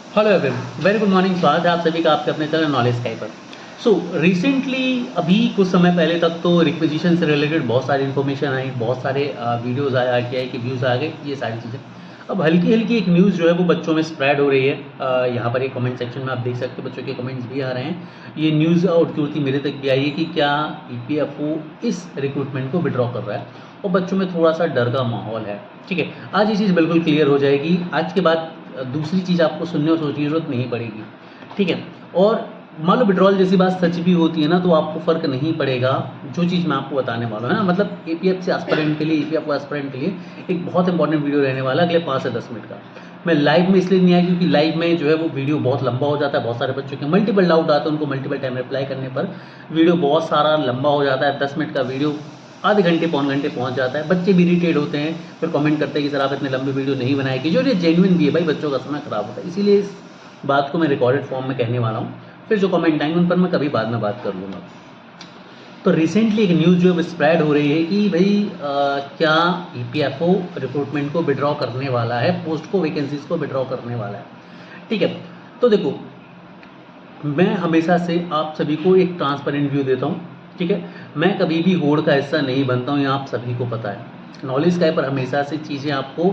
Hello everyone, very good morning. स्वागत है आप सभी का आपके अपने चैनल नॉलेज स्काई पर। सो रिसेंटली अभी कुछ समय पहले तक तो रिक्विजिशन से रिलेटेड बहुत सारी इन्फॉर्मेशन आई, बहुत सारे वीडियोस आए, आरटीआई के व्यूज़ आ गए, ये सारी चीज़ें। अब हल्की हल्की एक न्यूज़ जो है वो बच्चों में स्प्रेड हो रही है। यहाँ पर एक कमेंट सेक्शन में आप देख सकते हो, बच्चों के कमेंट्स भी आ रहे हैं। ये न्यूज़ उड़ती उड़ती मेरे तक भी आई है कि क्या ईपीएफओ इस रिक्रूटमेंट को विड्रॉ कर रहा है, और बच्चों में थोड़ा सा डर का माहौल है। ठीक है, आज ये चीज़ बिल्कुल क्लियर हो जाएगी। आज के बाद दूसरी चीज़ आपको सुनने और सोचने की जरूरत नहीं पड़ेगी। ठीक है, और मान लो विड्रॉल जैसी बात सच भी होती है ना, तो आपको फ़र्क नहीं पड़ेगा। जो चीज़ मैं आपको बताने वाला हूँ ना, मतलब एपीएफ से एस्पिरेंट के लिए, ईपीएफ एस्पिरेंट के लिए एक बहुत इंपॉर्टेंट वीडियो रहने वाला है अगले 5 से 10 मिनट का। मैं लाइव में इसलिए नहीं आया क्योंकि लाइव में जो है वो वीडियो बहुत लंबा हो जाता है। बहुत सारे बच्चों के मल्टीपल डाउट आते हैं, उनको मल्टीपल टाइम रिप्लाई करने पर वीडियो बहुत सारा लंबा हो जाता है। 10 मिनट का वीडियो आधे घंटे पौन घंटे पहुंच जाता है। बच्चे भी इरिटेट होते हैं, फिर कमेंट करते हैं कि सर आप इतने लंबे वीडियो नहीं बनाए कीजिए, और ये जेन्युइन भी है भाई, बच्चों का समय खराब होता है। इसीलिए इस बात को मैं रिकॉर्डेड फॉर्म में कहने वाला हूँ। फिर जो कमेंट आएंगे उन पर मैं कभी बाद में बात कर लूँगा। तो रिसेंटली एक न्यूज़ जो है स्प्रेड हो रही है कि भाई क्या ईपीएफओ रिक्रूटमेंट को विड्रॉ करने वाला है, पोस्ट को, वैकेंसीज को विड्रॉ करने वाला है। ठीक है, तो देखो, मैं हमेशा से आप सभी को एक ट्रांसपेरेंट व्यू देता हूँ। ठीक है, मैं कभी भी होड़ का हिस्सा नहीं बनता हूँ, ये आप सभी को पता है। नॉलेज स्काई पर हमेशा से चीज़ें आपको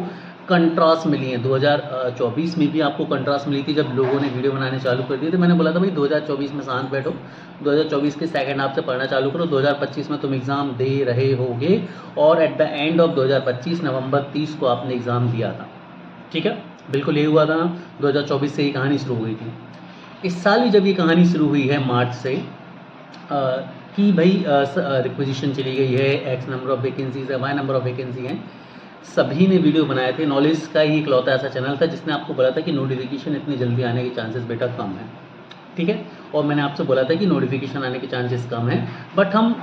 कंट्रास्ट मिली हैं। 2024 में भी आपको कंट्रास्ट मिली थी जब लोगों ने वीडियो बनाने चालू कर दिए थे। मैंने बोला था भाई 2024 में शांत बैठो, 2024 के सेकंड हाफ से पढ़ना चालू करो, 2025 में तुम एग्ज़ाम दे रहे होगे, और एट द एंड ऑफ 2025 नवंबर 30 को आपने एग्ज़ाम दिया था। ठीक है, बिल्कुल यही हुआ था ना। 2024 से ही कहानी शुरू हुई थी। इस साल भी जब ये कहानी शुरू हुई है मार्च से, कि भाई रिक्विजिशन चली गई है, एक्स नंबर ऑफ वैकेंसीज है, वाई नंबर ऑफ वैकेंसी हैं, सभी ने वीडियो बनाए थे। नॉलेज का ही इकलौता ऐसा चैनल था जिसने आपको बोला था कि नोटिफिकेशन इतनी जल्दी आने के चांसेस बेटा कम है। ठीक है, और मैंने आपसे बोला था कि नोटिफिकेशन आने के चांसेस कम है, बट हम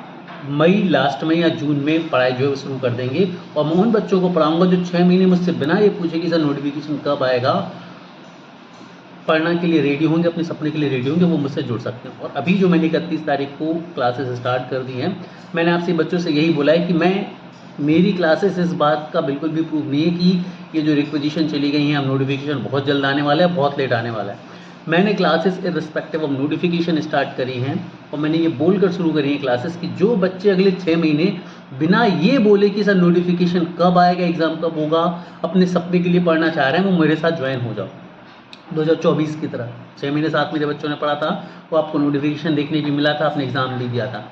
मई लास्ट में या जून में पढ़ाई जो है शुरू कर देंगे। और मैं उन बच्चों को पढ़ाऊंगा जो 6 महीने मुझसे बिना ये पूछे कि सर नोटिफिकेशन कब आएगा, पढ़ना के लिए रेडी होंगे, अपने सपने के लिए रेडी होंगे, वो मुझसे जुड़ सकते हैं। और अभी जो मैंने 31 तारीख को क्लासेस स्टार्ट कर दी हैं, मैंने आपसे बच्चों से यही बोला है कि मेरी क्लासेस इस बात का बिल्कुल भी प्रूफ नहीं है कि ये जो रिक्विजिशन चली गई हैं, अब नोटिफिकेशन बहुत जल्द आने वाला है, बहुत लेट आने वाला है। मैंने classes irrespective of notification start करी हैं, और मैंने ये बोलकर शुरू करी है क्लासेस कि जो बच्चे अगले 6 महीने बिना ये बोले कि सर नोटिफिकेशन कब आएगा, एग्ज़ाम कब होगा, अपने सपने के लिए पढ़ना चाह रहे हैं, वो मेरे साथ ज्वाइन हो जाओ। 2024 की तरह 6 महीने साथ में जब बच्चों ने पढ़ा था, वो आपको नोटिफिकेशन देखने भी मिला था, आपने एग्ज़ाम भी दिया था।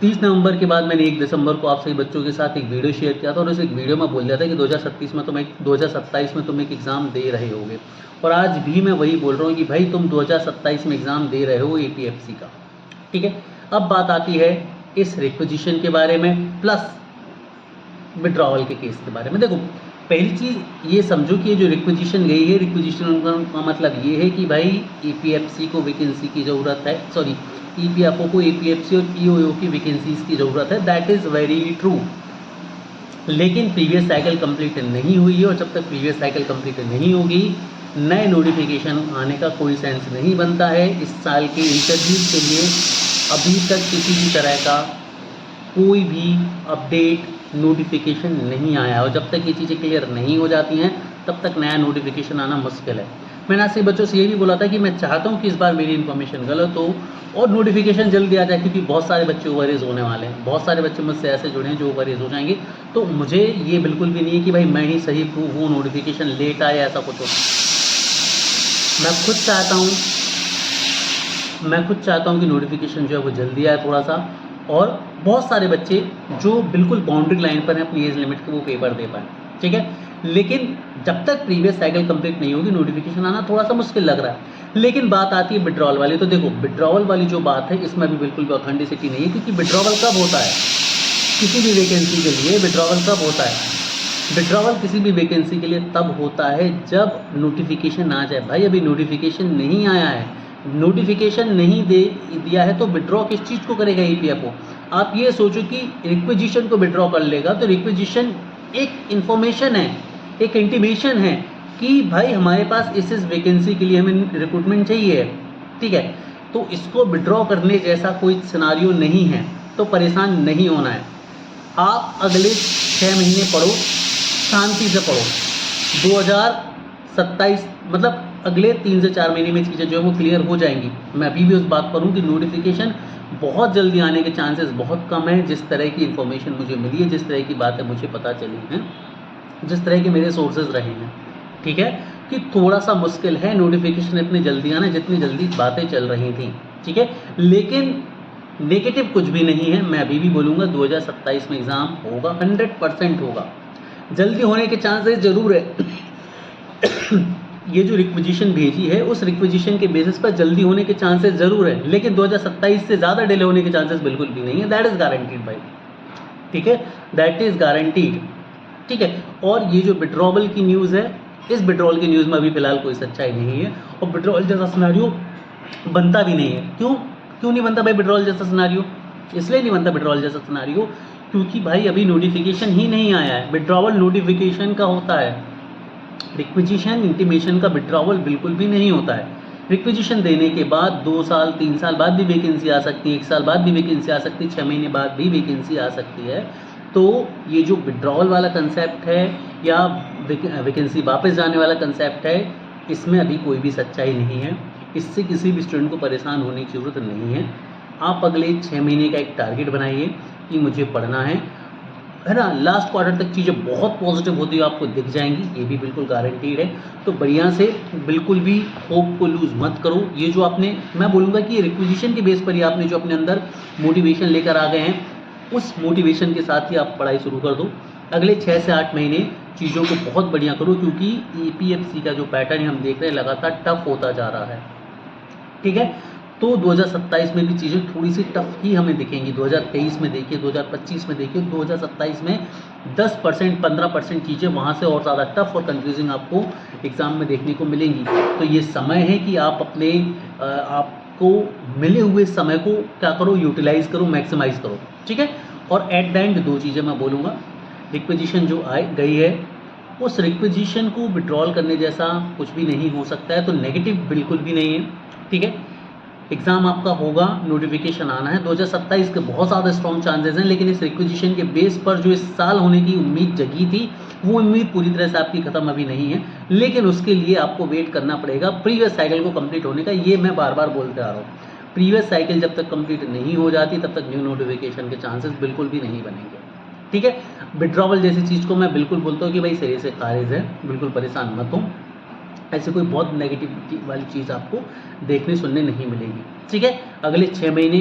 30 नवंबर के बाद मैंने 1 दिसंबर को आप सभी बच्चों के साथ एक वीडियो शेयर किया था, और उस एक वीडियो में बोल दिया था कि 2027 में तुम एक 2027 में तुम एक एग्ज़ाम दे रहे होगे। और आज भी मैं वही बोल रहा हूँ कि भाई तुम 2027 में एग्ज़ाम दे रहे हो एपीएफसी का। ठीक है, अब बात आती है इस रिक्विजिशन के बारे में प्लस विड्रॉवल के केस के बारे में। देखो, पहली चीज़ ये समझो कि ये जो रिक्विजिशन गई है, रिक्विजिशन का मतलब ये है कि भाई ईपीएफसी को वैकेंसी की ज़रूरत है, सॉरी ईपीएफओ को ईपीएफसी और ईओयू की वैकेंसीज की ज़रूरत है। That is very true. लेकिन प्रीवियस साइकिल कंप्लीट नहीं हुई है, और जब तक प्रीवियस साइकिल कंप्लीट नहीं होगी, नए नोटिफिकेशन आने का कोई सेंस नहीं बनता है। इस साल के इंटरव्यूज के लिए अभी तक किसी भी तरह का कोई भी अपडेट नोटिफिकेशन नहीं आया, और जब तक ये चीज़ें क्लियर नहीं हो जाती हैं तब तक नया नोटिफिकेशन आना मुश्किल है। मैंने आपसे बच्चों से ये भी बोला था कि मैं चाहता हूँ कि इस बार मेरी इन्फॉर्मेशन गलत हो और नोटिफिकेशन जल्दी आ जाए, क्योंकि बहुत सारे बच्चे ओवरेज होने वाले हैं। बहुत सारे बच्चे मुझसे ऐसे जुड़े हैं जो ओवरेज हो जाएंगे। तो मुझे ये बिल्कुल भी नहीं है कि भाई मैं ही सही प्रूव हूँ, नोटिफिकेशन लेट आए, ऐसा कुछ हो। मैं खुद चाहता हूँ कि नोटिफिकेशन जो है वो जल्दी आए थोड़ा सा, और बहुत सारे बच्चे जो बिल्कुल बाउंड्री लाइन पर हैं अपनी एज लिमिट के, वो पेपर दे पाएँ। ठीक है, लेकिन जब तक प्रीवियस साइकिल कंप्लीट नहीं होगी, नोटिफिकेशन आना थोड़ा सा मुश्किल लग रहा है। लेकिन बात आती है विड्रॉवल वाली। तो देखो, विड्रॉवल वाली जो बात है, इसमें भी बिल्कुल भी ऑथेंटिसिटी नहीं है, क्योंकि विड्रॉवल कब होता है किसी भी वैकेंसी के लिए, विड्रॉवल कब होता है, विड्रॉवल किसी भी वैकेंसी के लिए तब होता है जब नोटिफिकेशन आ जाए। भाई अभी नोटिफिकेशन नहीं आया है, नोटिफिकेशन नहीं दिया है, तो विड्रॉ किस चीज़ को करेगा ईपीएफओ? आप ये सोचो कि रिक्विजिशन को विड्रॉ कर लेगा, तो रिक्विजिशन एक इन्फॉर्मेशन है, एक इंटीमेशन है कि भाई हमारे पास इस वैकेंसी के लिए हमें रिक्रूटमेंट चाहिए। ठीक है, तो इसको विड्रॉ करने जैसा कोई सिनारियो नहीं है, तो परेशान नहीं होना है। आप अगले 6 महीने पढ़ो, शांति से पढ़ो। 27 मतलब अगले 3 से 4 महीने में चीज़ें जो है वो क्लियर हो जाएंगी। मैं अभी भी उस बात पर हूँ कि नोटिफिकेशन बहुत जल्दी आने के चांसेस बहुत कम है। जिस तरह की इन्फॉर्मेशन मुझे मिली है, जिस तरह की बातें मुझे पता चली हैं, जिस तरह के मेरे सोर्सेज रहे हैं, ठीक है, कि थोड़ा सा मुश्किल है नोटिफिकेशन इतनी जल्दी आना जितनी जल्दी बातें चल रही थी, ठीक है। लेकिन नेगेटिव कुछ भी नहीं है। मैं अभी भी बोलूँगा 2027 में एग्ज़ाम होगा, 100% होगा। जल्दी होने के चांसेस ज़रूर है। ये जो रिक्विजिशन भेजी है उस रिक्विजिशन के बेसिस पर जल्दी होने के चांसेस ज़रूर है, लेकिन 2027 से ज़्यादा डिले होने के चांसेस बिल्कुल भी नहीं है। दैट इज़ गारंटीड भाई, ठीक है, दैट इज़ गारंटीड, ठीक है। और ये जो विड्रॉवल की न्यूज़ है, इस विड्रॉवल की न्यूज़ में अभी फ़िलहाल कोई सच्चाई नहीं है और विड्रॉवल जैसा सिनेरियो बनता भी नहीं है। क्यों नहीं बनता भाई विड्रॉवल जैसा सिनेरियो? इसलिए नहीं बनता विड्रॉवल जैसा सिनेरियो क्योंकि भाई अभी नोटिफिकेशन ही नहीं आया है। विड्रॉवल नोटिफिकेशन का होता है, रिक्विजिशन इंटीमेशन का विड्रॉवल बिल्कुल भी नहीं होता है। रिक्विजिशन देने के बाद 2 साल 3 साल बाद भी वैकेंसी आ सकती है, 1 साल बाद भी वैकेंसी आ सकती है, 6 महीने बाद भी वैकेंसी आ सकती है। तो ये जो विड्रॉवल वाला कंसेप्ट है या वैकेंसी वापस जाने वाला कंसेप्ट है, इसमें अभी कोई भी सच्चाई नहीं है। इससे किसी भी स्टूडेंट को परेशान होने की ज़रूरत नहीं है। आप अगले 6 महीने का एक टारगेट बनाइए कि मुझे पढ़ना है ना। लास्ट क्वार्टर तक चीज़ें बहुत पॉजिटिव होती हुई आपको दिख जाएंगी, ये भी बिल्कुल गारंटीड है। तो बढ़िया से बिल्कुल भी होप को लूज़ मत करो। ये जो आपने, मैं बोलूँगा कि रिक्विजिशन के बेस पर ही आपने जो अपने अंदर मोटिवेशन लेकर आ गए हैं, उस मोटिवेशन के साथ ही आप पढ़ाई शुरू कर दो। अगले 6 से 8 महीने चीज़ों को बहुत बढ़िया करो क्योंकि APFC का जो पैटर्न हम देख रहे हैं लगातार टफ होता जा रहा है, ठीक है। तो 2027 में भी चीज़ें थोड़ी सी टफ ही हमें दिखेंगी। 2023 में देखिए, 2025 में देखिए, 2027 में 10% 15% चीज़ें वहाँ से और ज़्यादा टफ और कंफ्यूजिंग आपको एग्ज़ाम में देखने को मिलेंगी। तो ये समय है कि आप अपने आपको मिले हुए समय को क्या करो, यूटिलाइज़ करो, मैक्सिमाइज़ करो, ठीक है। और एट द एंड 2 चीज़ें मैं बोलूँगा, रिक्विजिशन जो गई है उस रिक्विजिशन को विड्रॉल करने जैसा कुछ भी नहीं हो सकता है। तो नेगेटिव बिल्कुल भी नहीं है, ठीक है। एग्ज़ाम आपका होगा, नोटिफिकेशन आना है 2027 के बहुत ज़्यादा स्ट्रॉन्ग चांसेस हैं। लेकिन इस रिक्विजिशन के बेस पर जो इस साल होने की उम्मीद जगी थी वो उम्मीद पूरी तरह से आपकी ख़त्म अभी नहीं है। लेकिन उसके लिए आपको वेट करना पड़ेगा प्रीवियस साइकिल को कंप्लीट होने का। ये मैं बार बार बोलते आ रहा हूँ, प्रीवियस साइकिल जब तक कंप्लीट नहीं हो जाती तब तक न्यू नोटिफिकेशन के चांसेस बिल्कुल भी नहीं बनेंगे, ठीक है। विड्रॉवल जैसी चीज़ को मैं बिल्कुल बोलता हूँ कि भाई सिरे से खारिज है, बिल्कुल परेशान मत हो। ऐसे कोई बहुत नेगेटिविटी वाली चीज़ आपको देखने सुनने नहीं मिलेगी, ठीक है। अगले 6 महीने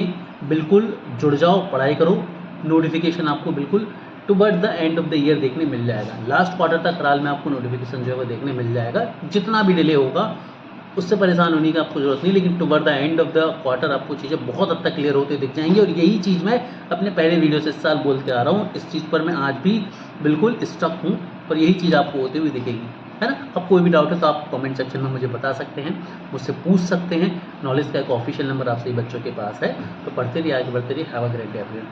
बिल्कुल जुड़ जाओ, पढ़ाई करो। नोटिफिकेशन आपको बिल्कुल toward the end of the year देखने मिल जाएगा। लास्ट क्वार्टर तक फिलहाल में आपको नोटिफिकेशन जो है वो देखने मिल जाएगा। जितना भी डिले होगा उससे परेशान होने की आपको ज़रूरत नहीं, लेकिन toward the end of the quarter आपको चीज़ें बहुत हद तक क्लियर होते दिख जाएंगी। और यही चीज़ मैं अपने पहले वीडियो से इस साल बोलते आ रहा हूँ। इस चीज़ पर मैं आज भी बिल्कुल स्टक हूँ और यही चीज़ आपको होती हुई दिखेगी, है ना। अब कोई भी डाउट है तो आप कमेंट सेक्शन में मुझे बता सकते हैं, मुझसे पूछ सकते हैं। नॉलेज का एक ऑफिशियल नंबर आप सभी बच्चों के पास है। तो पढ़ते रहिए, आगे बढ़ते रहिए। Have a great day everyone.